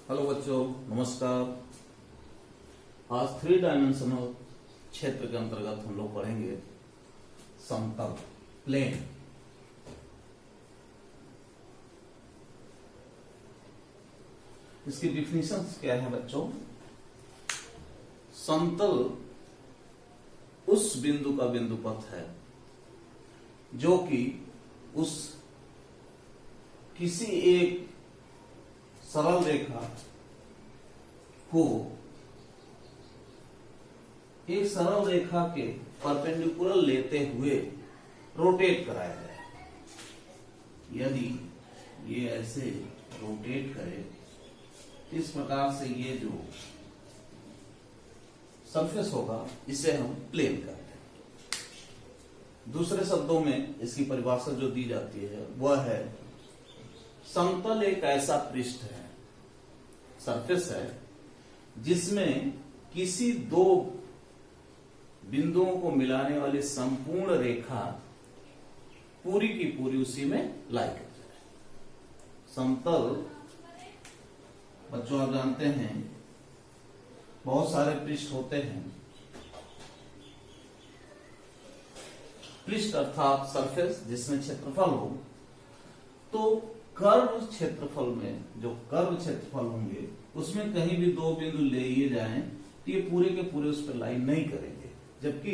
Hello बच्चों, नमस्कार। आज 3 डायमेंशनल क्षेत्र के अंतर्गत हम लोग पढ़ेंगे समतल, प्लेन। इसकी डिफिनीशंस क्या है बच्चों? समतल उस बिंदु का बिंदुपथ है जो कि उस किसी एक सरल रेखा को एक सरल रेखा के परपेंडिकुलर लेते हुए रोटेट कराया जाए। यदि ये ऐसे रोटेट करे, इस प्रकार से ये जो सरफेस होगा इसे हम प्लेन कहते हैं। दूसरे शब्दों में इसकी परिभाषा जो दी जाती है वह है समतल एक ऐसा पृष्ठ है, सरफेस है, जिसमें किसी दो बिंदुओं को मिलाने वाली संपूर्ण रेखा पूरी की पूरी उसी में लाई कर जाए। समतल बच्चों आप जानते हैं बहुत सारे पृष्ठ होते हैं। पृष्ठ अर्थात सरफेस जिसमें क्षेत्रफल हो, तो कर्व क्षेत्रफल में जो कर्व क्षेत्रफल होंगे उसमें कहीं भी दो बिंदु ले लिए जाएं तो ये पूरे के पूरे उस पर लाइन नहीं करेंगे। जबकि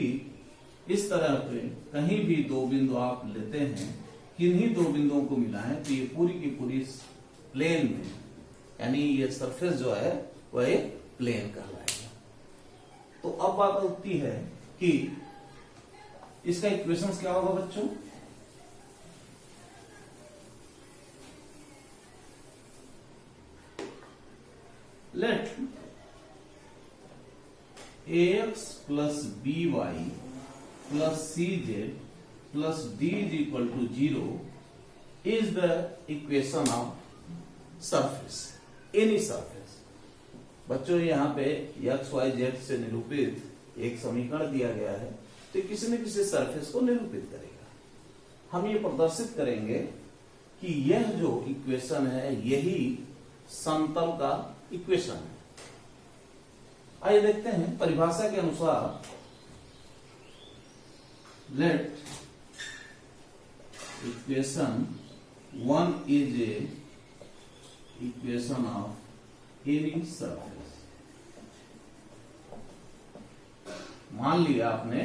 इस तरह पे कहीं भी दो बिंदु आप लेते हैं, किन्हीं दो बिंदुओं को मिलाएं तो ये पूरी की पूरी प्लेन में, यानी ये सरफेस जो है वह एक प्लेन कहलाएगा। तो अब बात होती है कि इसका इक्वेशन क्या होगा बच्चों? Let ax plus by plus cz plus d is equal to 0 is the equation of surface, any surface। बच्चों यहाँ पे x, y, z से निरूपित एक समीकरण दिया गया है, तो किसी न किसी सरफेस को निरूपित करेगा। हम ये प्रदर्शित करेंगे कि यह जो इक्वेशन है यही समतल का इक्वेशन है। आइए देखते हैं परिभाषा के अनुसार। Let equation 1 is a equation of any surface. मान लिया आपने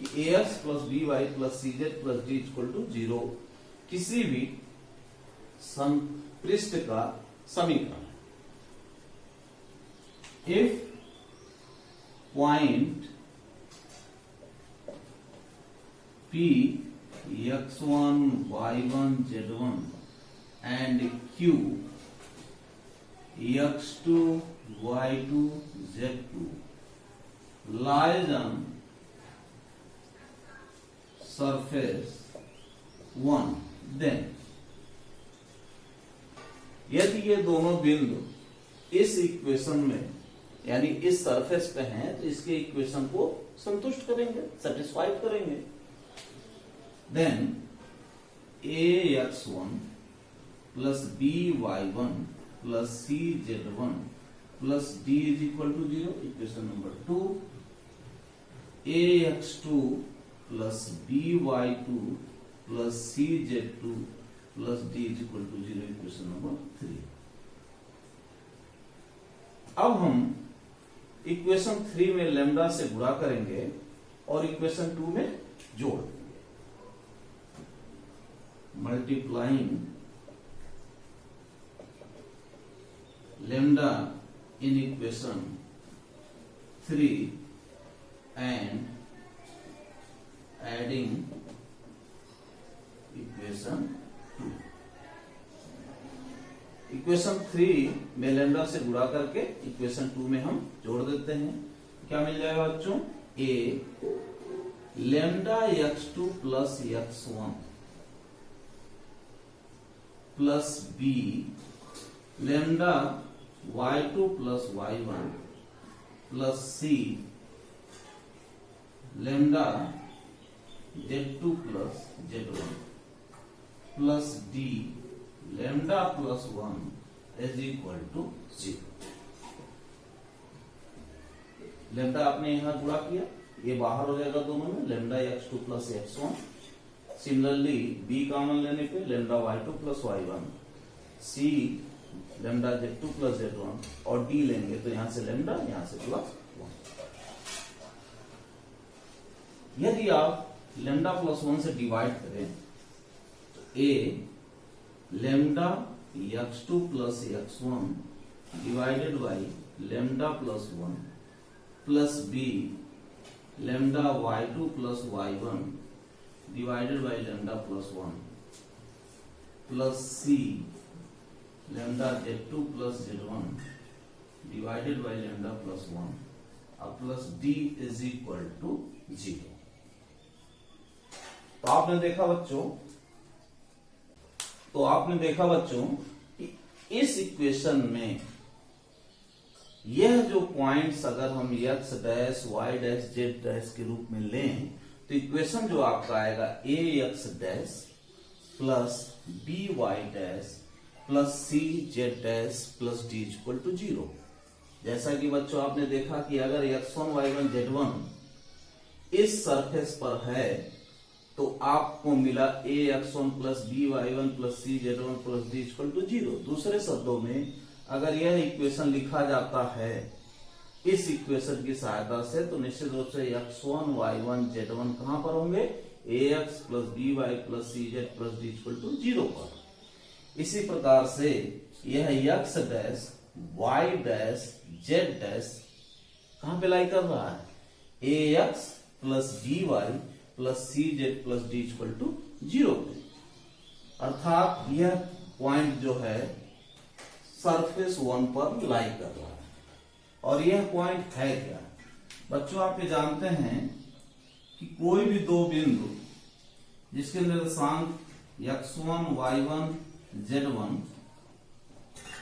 कि ax plus by plus cz plus d equal to 0 किसी भी पृष्ठ का समीकरण। If point P x1 y1 z1 and Q x2 y2 z2 lies on surface 1, then यदि ये दोनों बिंदु इस इक्वेशन में यानी इस सरफेस पे हैं तो इसके इक्वेशन को संतुष्ट करेंगे, सेटिस्फाइड करेंगे। Then ax1 plus by1 plus cz1 plus d is equal to 0, equation number 2। ax2 plus by2 plus cz2 plus d is equal to 0, equation number 3। अब हम इक्वेशन 3 में लैम्डा से गुणा करेंगे और इक्वेशन 2 में जोड़ देंगे। Multiplying lambda in equation 3 and adding equation 2। Equation 3 में लैम्डा से गुणा करके इक्वेशन 2 में हम जोड़ देते हैं। क्या मिल जाएगा बच्चों? a lambda x2 plus x1 plus b lambda y2 plus y1 plus c lambda z2 plus z1 plus d lambda plus 1 is equal to 0। Lambda आपने यहां गुणा किया, ये बाहर हो जाएगा दोनों में, lambda x2 plus x1। Similarly b common लेने पे lambda y2 plus y1, c lambda z2 plus z1 और d लेंगे तो यहां से लेमडा, यहां से प्लस 1। यदि आप लेमडा प्लस 1 से डिवाइड करें तो a lambda x2 plus x1 divided by lambda plus 1 plus b lambda y2 plus y1 divided by lambda plus 1 plus c lambda z2 plus z1 divided by lambda plus 1 और plus d is equal to 0। तो आपने देखा बच्चों कि इस equation में यह जो पॉइंट्स अगर हम x dash y dash z dash के रूप में लें तो इक्वेशन जो आपका आएगा ax dash plus by dash plus cz dash plus d equal to 0। जैसा कि बच्चों आपने देखा कि अगर x1 y1 z1 इस सरफेस पर है तो आपको मिला ax1 plus by1 plus cz1 plus d equal to 0। दूसरे शब्दों में अगर यह इक्वेशन लिखा जाता है इस इक्वेशन की सहायता से तो निश्चित रूप से x1 y1 z1 कहां पर होंगे, ax plus by plus cz plus d equal to 0 पर। इसी प्रकार से यह x dash y dash z dash कहां पे लाई कर रहा है, ax plus by plus cz plus d equal to 0 पे। अर्थात यह पॉइंट जो है सरफेस 1 पर लाई कर रहा है। और यह पॉइंट है क्या बच्चों, आप ये जानते हैं कि कोई भी दो बिंदु जिसके निर्देशांक x1 y1 z1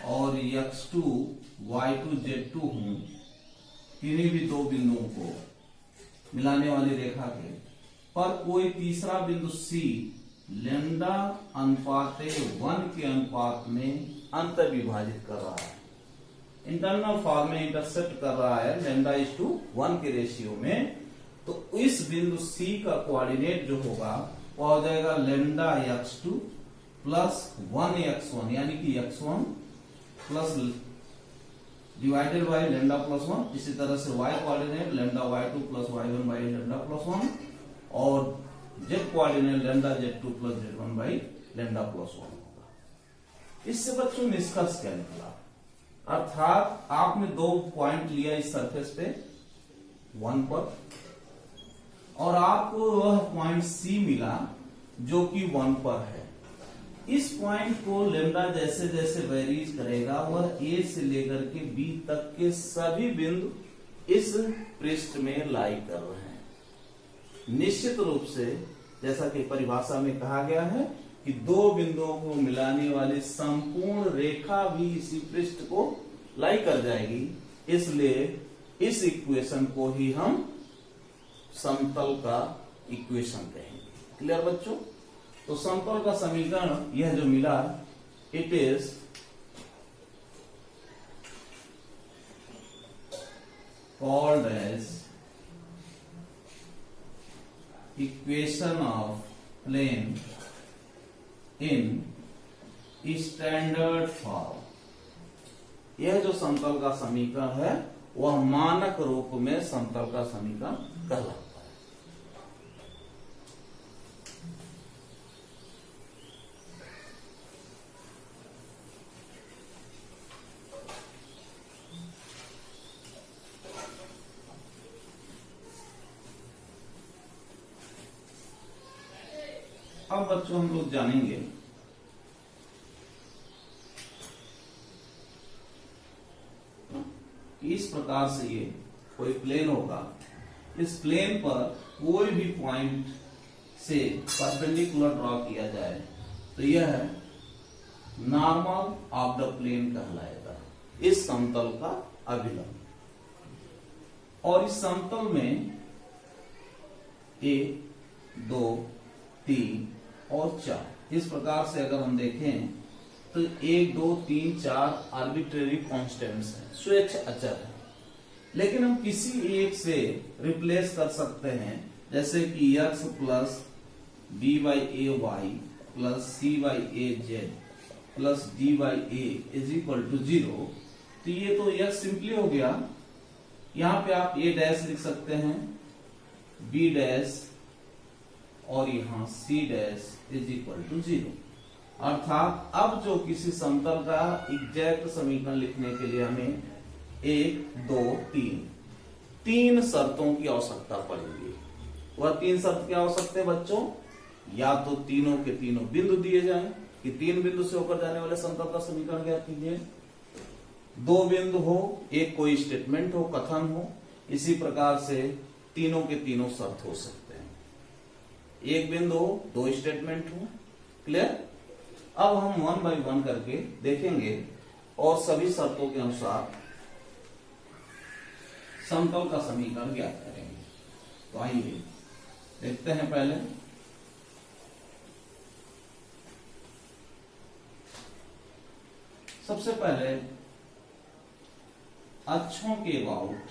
और x2 y2 z2 हों, किन्हीं भी दो बिंदुओं को मिलाने वाली रेखा के पर कोई तीसरा बिंदु c लेमडा अनुपात 1 के अनुपात में अंत विभाजित कर रहा है, इंटरनल फॉर्म में इंटरसेप्ट कर रहा है लेमडा इज टू 1 के रेशियो में, तो इस बिंदु C का कोऑर्डिनेट जो होगा वो हो जाएगा लेमडा x2 प्लस 1x1 यानी कि x1 plus divided by lambda plus 1। इसी तरह से y coordinate lambda y2 plus y1 by lambda plus 1 और z coordinate lambda z2 plus z1 by lambda plus 1 होगा। इससे बच्चों निष्कर्ष क्या निकला, अर्थात आपने दो पॉइंट लिया इस सरफेस पे 1 पर और आपको वह पॉइंट C मिला जो कि 1 पर है। इस पॉइंट को लेमडा जैसे जैसे वेरीज करेगा वह A से लेकर के B तक के सभी बिंदु इस पृष्ठ में लाई कर रहे हैं। निश्चित रूप से जैसा कि परिभाषा में कहा गया है कि दो बिंदुओं को मिलाने वाली संपूर्ण रेखा भी इसी पृष्ठ को लाई कर जाएगी, इसलिए इस इक्वेशन को ही हम समतल का इक्वेशन कहेंगे। क्लियर बच्चों, तो समतल का समीकरण यह जो मिला it is called as equation of plane in standard form. यह जो समतल का समीकरण है वह मानक रूप में समतल का समीकरण कहलाता है। अब बच्चों हम लोग जानेंगे कि इस प्रकार से ये कोई प्लेन होगा, इस प्लेन पर कोई भी पॉइंट से परपेंडिकुलर ड्रॉ किया जाए तो यह नॉर्मल ऑफ द प्लेन कहलाएगा, इस समतल का अभिलंब। और इस समतल में 1 2 3 और 4 इस प्रकार से अगर हम देखें तो 1 2 3 4 आर्बिट्रेरी कॉन्स्टेंट्स हैं, स्वेच्छ अचर है। लेकिन हम किसी एक से रिप्लेस कर सकते हैं, जैसे कि x plus B by A Y plus C by A Z plus D by A is equal to 0। तो ये तो x सिंपली हो गया। यहां पे आप a डैश लिख सकते हैं, b डैश और यहां c dash is equal to 0। अर्थात अब जो किसी समतल का एग्जैक्ट समीकरण लिखने के लिए हमें 1 2 3 शर्तों की आवश्यकता पड़ेगी। वह 3 शर्त क्या हो सकते हैं बच्चों? या तो तीनों के तीनों बिंदु दिए जाएं कि 3 बिंदु से होकर जाने वाले समतल का समीकरण ज्ञात कीजिए, 2 बिंदु हो, एक कोई स्टेटमेंट हो, कथन हो, इसी प्रकार से तीनों के तीनों शर्त हो सकते हैं। 1 बिंदु हो, 2 स्टेटमेंट हो। क्लियर? अब हम 1 बाई 1 करके देखेंगे और सभी शर्तों के अनुसार समतल का समीकरण ज्ञात करेंगे। तो आइए देखते हैं। पहले सबसे पहले अक्षों के about,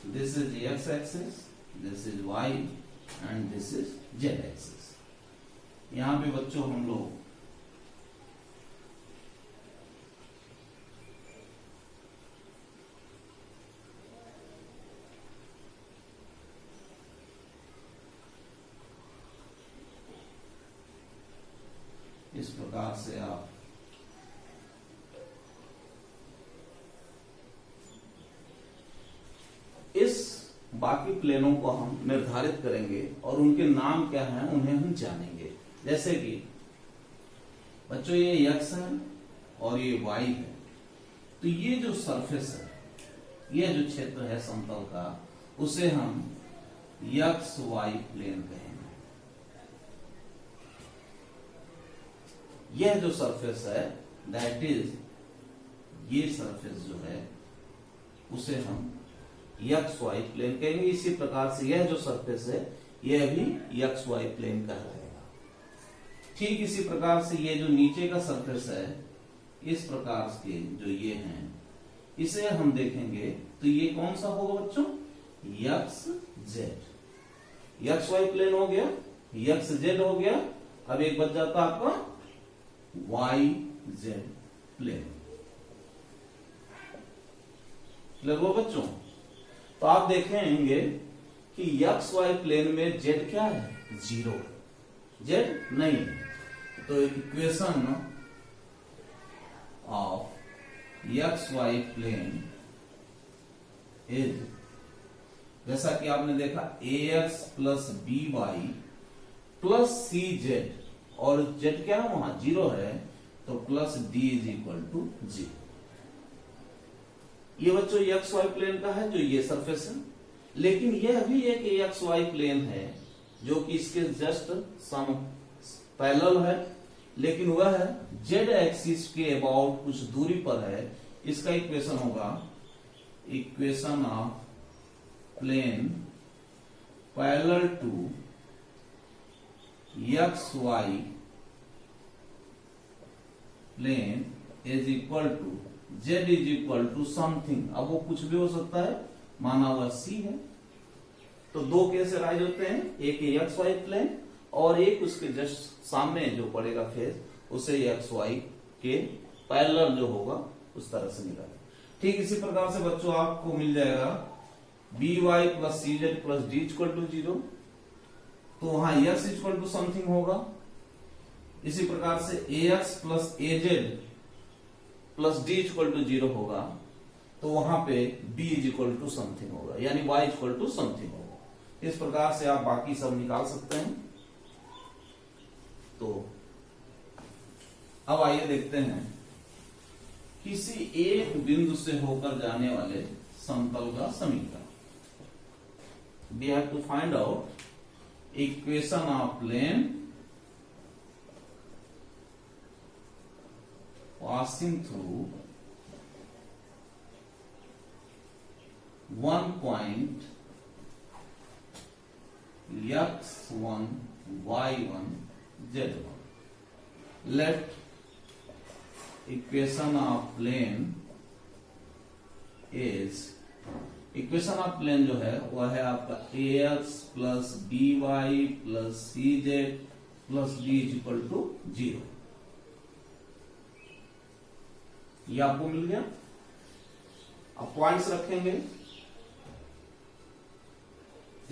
this is X axis, this is Y and this is Z axis. यहां पे बच्चों हम लोग इस प्रकार से आप इस बाकी प्लेनों को हम निर्धारित करेंगे और उनके नाम क्या हैं उन्हें हम जानेंगे। जैसे कि बच्चों ये x है और ये y है, तो ये जो सरफेस है, ये जो क्षेत्र है समतल का, उसे हम एक्स वाई प्लेन कहेंगे। यह जो सरफेस है दैट इज, ये सरफेस जो है उसे हम एक्स वाई प्लेन कहेंगे। इसी प्रकार से यह जो सरफेस है यह भी एक्स वाई प्लेन का रहेगा। ठीक इसी प्रकार से ये जो नीचे का सरफेस है, इस प्रकार के जो ये हैं, इसे हम देखेंगे तो ये कौन सा होगा बच्चों? X Z. X Y plane हो गया, एक्स जेड हो गया। अब एक बच जाता आपका वाई जेड प्लेन। क्लियर हुआ बच्चों? तो आप देखेंगे कि एक्स वाई प्लेन में जेड क्या है? 0, जेड नहीं है। तो equation of X Y plane is, जैसा कि आपने देखा, A X plus B Y plus C Z, और जेड क्या है वहां? 0 है, तो plus D is equal to 0। ये बच्चों एक्स वाई प्लेन का है जो ये सरफेस है। लेकिन यह भी एक एक्स वाई प्लेन है जो कि इसके जस्ट सम पैरेलल है, लेकिन वह जेड एक्सिस के अबाउट कुछ दूरी पर है। इसका इक्वेशन होगा equation of plane parallel to X Y plane is equal to Z is equal to something. अब वो कुछ भी हो सकता है, माना हुआ सी है। तो दो केस राइज होते हैं, एक एक्स वाई प्लेन और एक उसके जस्ट सामने जो पड़ेगा फेस, उसे एक्स वाई के पैरेलल जो होगा उस तरह से निकालें। ठीक इसी प्रकार से बच्चों आपको मिल जाएगा B Y plus C Z plus D equal to 0, तो वहां एक्स इक्वल टू समथिंग होगा। इसी प्रकार से A X plus A Z plus D equal to 0 होगा, तो वहां पे b is equal to something होगा, यानी y इक्वल टू समथिंग होगा। इस प्रकार से आप बाकी सब निकाल सकते हैं। तो अब आइए देखते हैं किसी एक बिंदु से होकर जाने वाले समतल का समीकरण। We have to find out equation of plane passing through one point x1 y1 z1. Let equation of plane is, equation of plane जो है वह है आपका ax plus by plus cz plus d is equal to 0। ये आपको मिल गया। अब पॉइंट्स रखेंगे।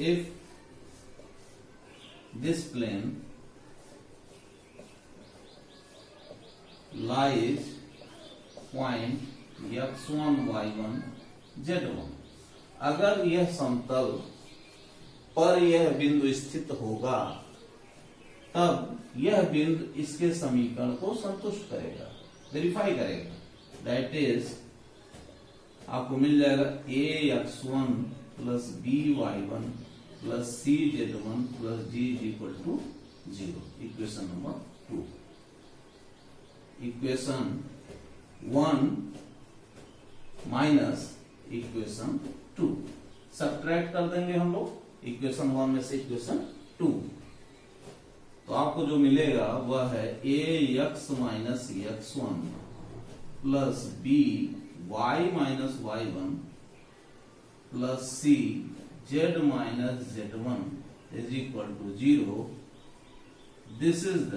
If this plane lies point x1 y1 z1, अगर यह समतल पर यह बिंदु स्थित होगा तब यह बिंदु इसके समीकरण को संतुष्ट करेगा, वेरीफाई करेगा। दैट इज आपको मिल जाएगा ax1 plus by1 plus cz1 plus d is equal to 0। Equation number 2। Equation 1 minus equation 2 subtract कर देंगे हम लोग इक्वेशन 1 में से इक्वेशन 2, तो आपको जो मिलेगा वह है ax minus x1 plus b y minus y1 plus c z minus z1 is equal to 0। This is the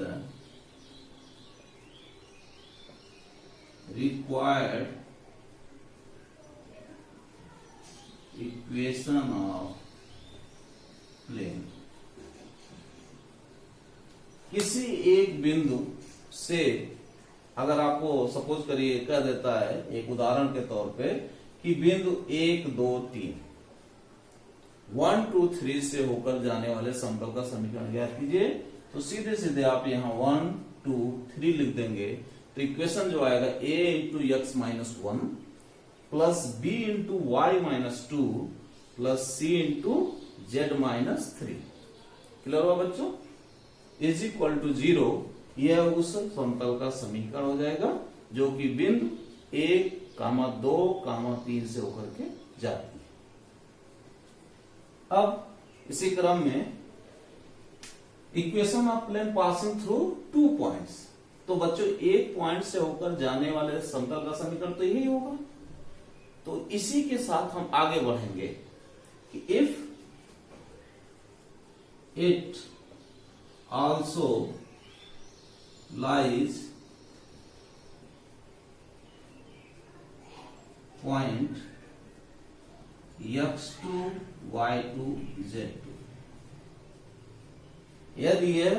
required equation of plane। किसी एक बिंदु से अगर आपको सपोज करिए कह देता है एक उदाहरण के तौर पे कि बिंदु 1 2 3 1 2 3 से होकर जाने वाले समतल का समीकरण ज्ञात कीजिए, तो सीधे सीधे आप यहाँ 1 2 3 लिख देंगे। तो इक्वेशन जो आएगा a into X minus 1 plus b into Y minus 2 plus c into Z minus 3। Clear हुआ बच्चों? Is equal to 0। यह उस समतल का समीकरण हो जाएगा जो कि बिंदु 1 2 3 से होकर के जाती है। अब इसी क्रम में equation of plane passing through 2 points, तो बच्चों एक पॉइंट से होकर जाने वाले समतल का समीकरण तो यही होगा। तो इसी के साथ हम आगे बढ़ेंगे कि if it also lies point x2 y2 z2, यदि यह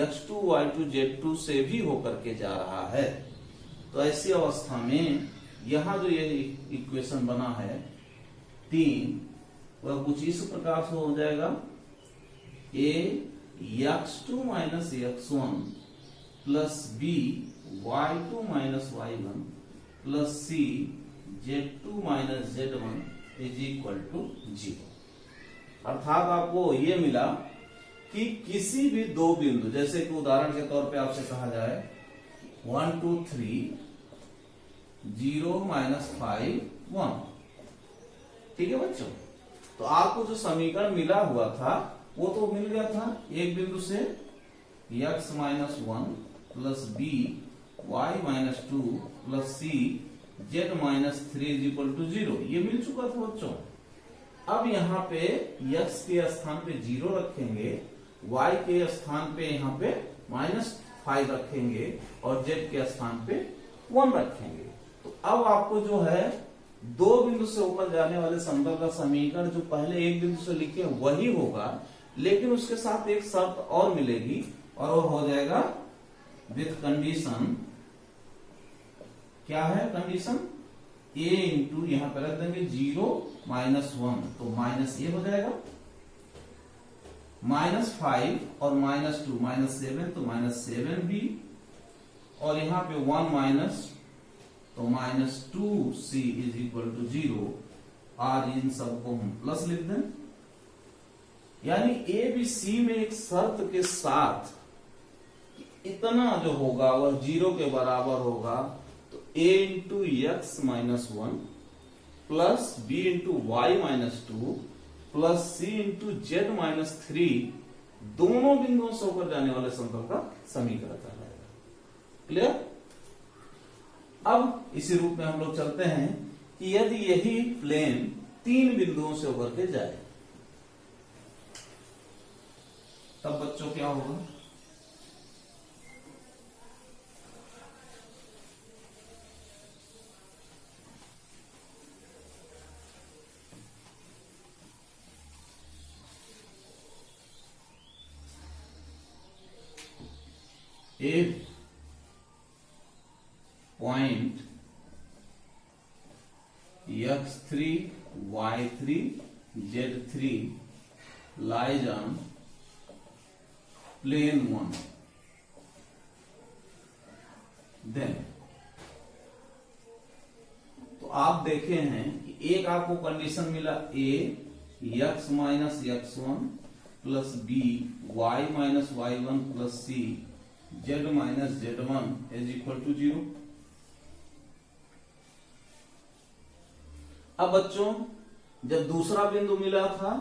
x2 y2 z2 से भी होकर के जा रहा है तो ऐसी अवस्था में यहां जो ये इक्वेशन बना है 3, वह कुछ इस प्रकार से हो जाएगा a x2 minus x1 plus b y2 minus y1 plus c z2 minus z1 is equal to 0। अर्थात आपको ये मिला कि किसी भी दो बिंदु, जैसे कि उदाहरण के तौर पे आपसे कहा जाए 1 2 3 0 माइनस 5 1, ठीक है बच्चों। तो आपको जो समीकरण मिला हुआ था वो तो मिल गया था एक बिंदु से x minus 1 plus b y minus 2 plus c z minus 3 is equal to 0, ये मिल चुका था बच्चों। अब यहाँ पे x के स्थान पे 0 रखेंगे, y के स्थान पे यहाँ पे -5 रखेंगे और z के स्थान पे 1 रखेंगे। तो अब आपको जो है दो बिंदु से होकर जाने वाले समतल का समीकरण जो पहले एक बिंदु से लिखे वही होगा, लेकिन उसके साथ एक शर्त और मिलेगी और वो हो जाएगा विथ कंडीशन। क्या है कंडीशन? a इंटू यहां पर रख देंगे 0 माइनस 1, तो माइनस ए हो जाएगा, -5 और -2 -7, तो -7b, और यहाँ पे 1 माइनस, तो -2c इज इक्वल टू 0, और इन सबको हम प्लस लिख दें। यानी ए बी सी में एक शर्त के साथ इतना जो होगा वह 0 के बराबर होगा, तो a into X minus 1 plus b into Y minus 2 plus c into Z minus 3 दोनों बिंदुओं से होकर जाने वाले समतल का समीकरण कहलाएगा। क्लियर? अब इसी रूप में हम लोग चलते हैं कि यदि यही प्लेन 3 बिंदुओं से होकर के जाए तब बच्चों क्या होगा? If point x3, y3, z3 lies on plane 1, then तो आप देखे हैं कि एक आपको कंडीशन मिला a x minus x1 plus b y minus y1 plus c z minus z1 is equal to 0। अब बच्चों जब दूसरा बिंदु मिला था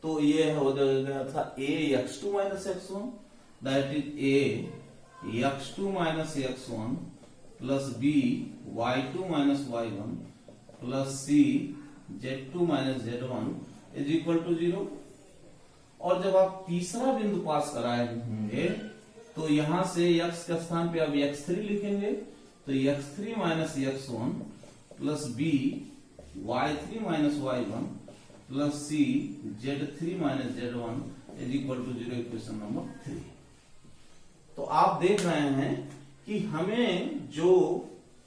तो ये हो गया था a x2 minus x1 that is a x2 minus x1 plus b y2 minus y1 plus c z2 minus z1 is equal to 0। और जब आप तीसरा बिंदु पास कराए होंगे तो यहां से x के स्थान पे अब x3 लिखेंगे तो x3 minus x1 plus b y3 minus y1 plus c z3 minus z1 is equal to 0, equation number 3। तो आप देख रहे हैं कि हमें जो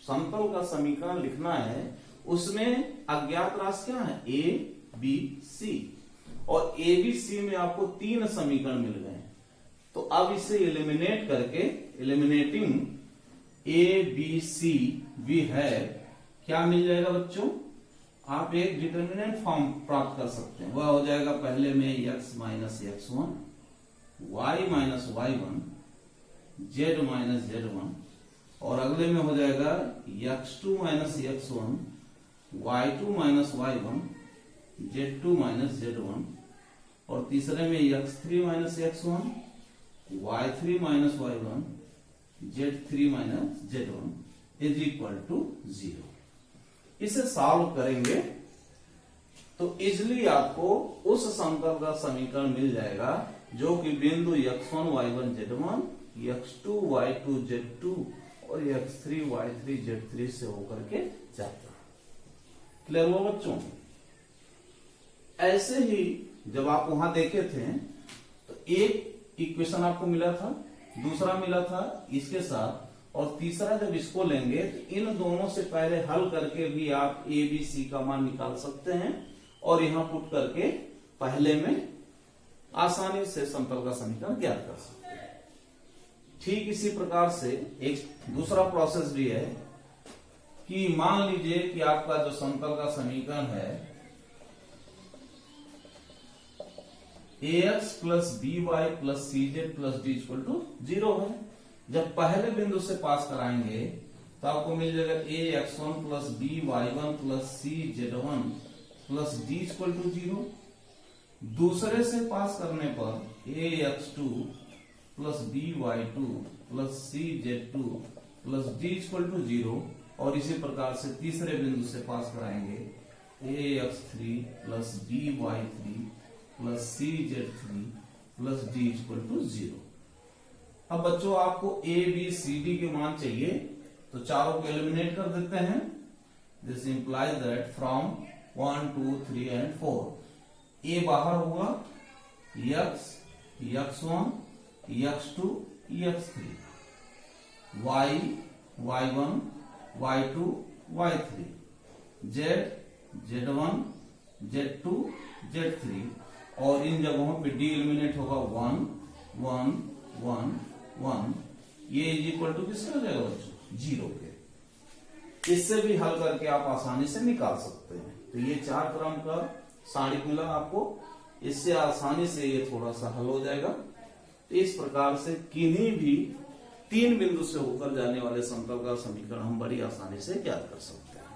समतल का समीकरण लिखना है उसमें अज्ञात राशि क्या है? a b c, और a b c में आपको 3 समीकरण मिल गए। तो अब इसे एलिमिनेट करके एलिमिनेटिंग a b c भी है क्या मिल जाएगा बच्चों? आप एक डिटर्मिनेंट फॉर्म प्राप्त कर सकते हैं। वह हो जाएगा पहले में x minus x1 y minus y1 z minus z1, और अगले में हो जाएगा x2 minus x1 y2 minus y1 z2 minus z1, और तीसरे में x3 minus x1 y3 minus y1 z3 minus z1 is equal to 0। इसे सॉल्व करेंगे तो इजिली आपको उस समतल का समीकरण मिल जाएगा जो कि बिंदु x1 y1 z1 x2 y2 z2 और x3 y3 z3 से होकर के जाता है। क्लियर हुआ बच्चों? ऐसे ही जब आप वहां देखे थे तो एक इक्वेशन आपको मिला था, दूसरा मिला था इसके साथ, और तीसरा जब इसको लेंगे तो इन दोनों से पहले हल करके भी आप a b c का मान निकाल सकते हैं और यहां पुट करके पहले में आसानी से समतल का समीकरण ज्ञात कर सकते हैं। ठीक इसी प्रकार से एक दूसरा प्रोसेस भी है कि मान लीजिए कि आपका जो समतल का समीकरण है ax plus by plus cz plus d equal to 0 है। जब पहले बिंदु से पास कराएंगे तो आपको मिल जाएगा ax1 plus by1 plus cz1 plus d equal to 0। दूसरे से पास करने पर ax2 plus by2 plus cz2 plus d equal to 0, और इसी प्रकार से तीसरे बिंदु से पास कराएंगे ax3 plus by3 plus cz3 plus d equal to 0। अब बच्चों आपको a b c d के मान चाहिए तो चारों को एलिमिनेट कर देते हैं। This implies that from 1 2 3 and 4 a बाहर होगा x x1 x2 x3 y y1 y2 y3 z z1 z2 z3, और इन जगहों पे d एलिमिनेट होगा 1 1 1 1, ये इज इक्वल टू किसके हो जाएगा बच्चों? 0 के। इससे भी हल करके आप आसानी से निकाल सकते हैं। तो ये 4 क्रम का सारणिक मिला आपको, इससे आसानी से ये थोड़ा सा हल हो जाएगा। तो इस प्रकार से किन्हीं भी 3 बिंदु से होकर जाने वाले समतल का समीकरण हम बड़ी आसानी से ज्ञात कर सकते हैं।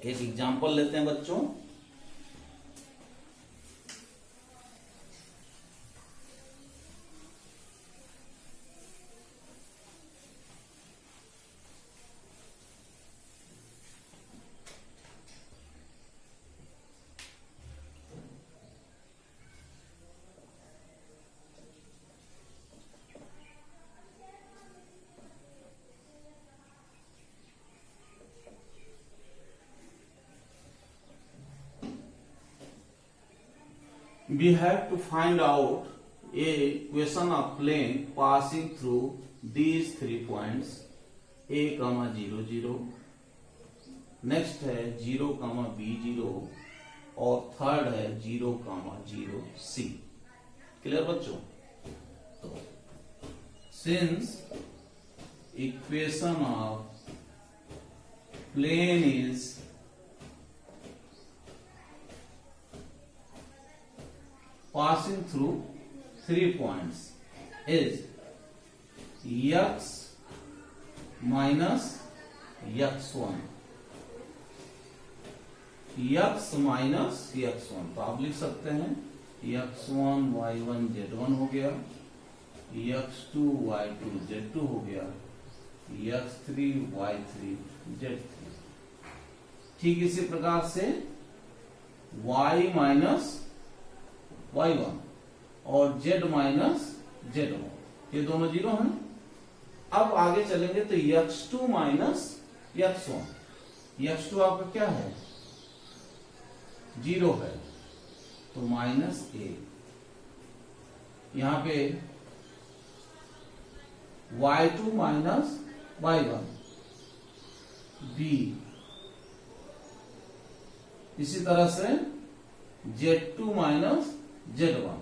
एक एग्जांपल लेते हैं बच्चों। we have to find out a equation of plane passing through these 3 points a, 0, 0. Next है 0, B0 और थर्ड है 0, 0, C. क्लियर बच्चों? तो since equation of plane is passing through 3 points is x minus x1, x minus x1. तो आप लिख सकते हैं x1 y1 z1 हो गया, x2 y2 z2 हो गया, x3 y3 z3. ठीक इसी प्रकार से y माइनस y1 और z माइनस z1, ये दोनों जीरो हैं. अब आगे चलेंगे तो x2 माइनस x1, x2 आपका क्या है? 0 है, तो माइनस a. यहां पे y2 माइनस y1 b. इसी तरह से z2 माइनस z1,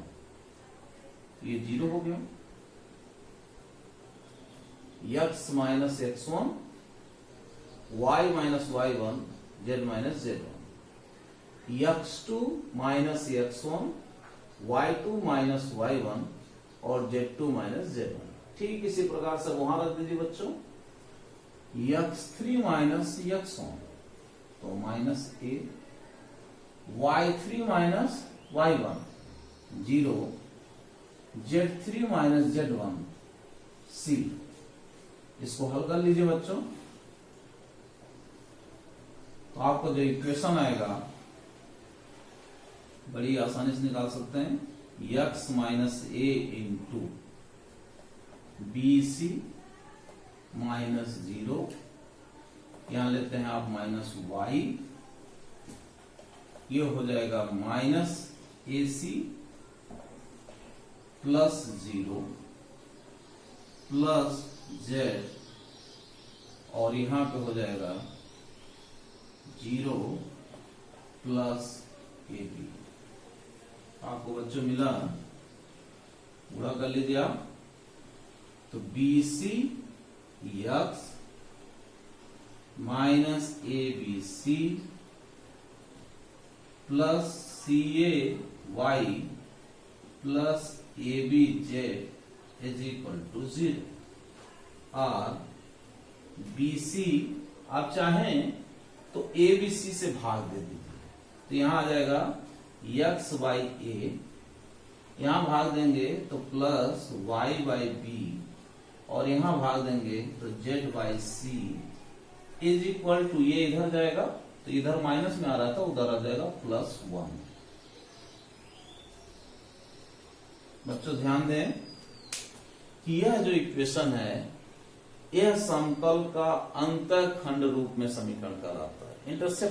ये 0 हो गया. x minus x1, y minus y1, z minus z1, x2 minus x1, y2 minus y1 और z2 माइनस z1. ठीक इसी प्रकार से वहां रख दीजिए बच्चों. x3 माइनस x1, तो minus a, y3 minus y1 0, z3 minus z1 c. इसको हल कर लीजिए बच्चों, तो आपको जो इक्वेशन आएगा बड़ी आसानी से निकाल सकते हैं. x minus a into B C minus 0, यहां लेते हैं आप माइनस y, ये हो जाएगा माइनस ए सी प्लस 0 प्लस z, और यहां पे हो जाएगा 0 प्लस ए बी. आपको बच्चों मिला, पूरा कर लीजिए आप. तो B C X minus A B C plus C A Y plus A B Z is equal to 0. और बी सी आप चाहें तो ए बी सी से भाग दे दीजिए, तो यहां आ जाएगा x बाई ए, यहां भाग देंगे तो प्लस y बाई बी, और यहां भाग देंगे तो z by C is equal to, ये इधर जाएगा तो इधर माइनस में आ रहा था, उधर आ जाएगा प्लस 1. बच्चों ध्यान दें कि यह जो इक्वेशन है यह समतल का अंतःखंड रूप में समीकरण कहलाता है. इंटरसेक्ट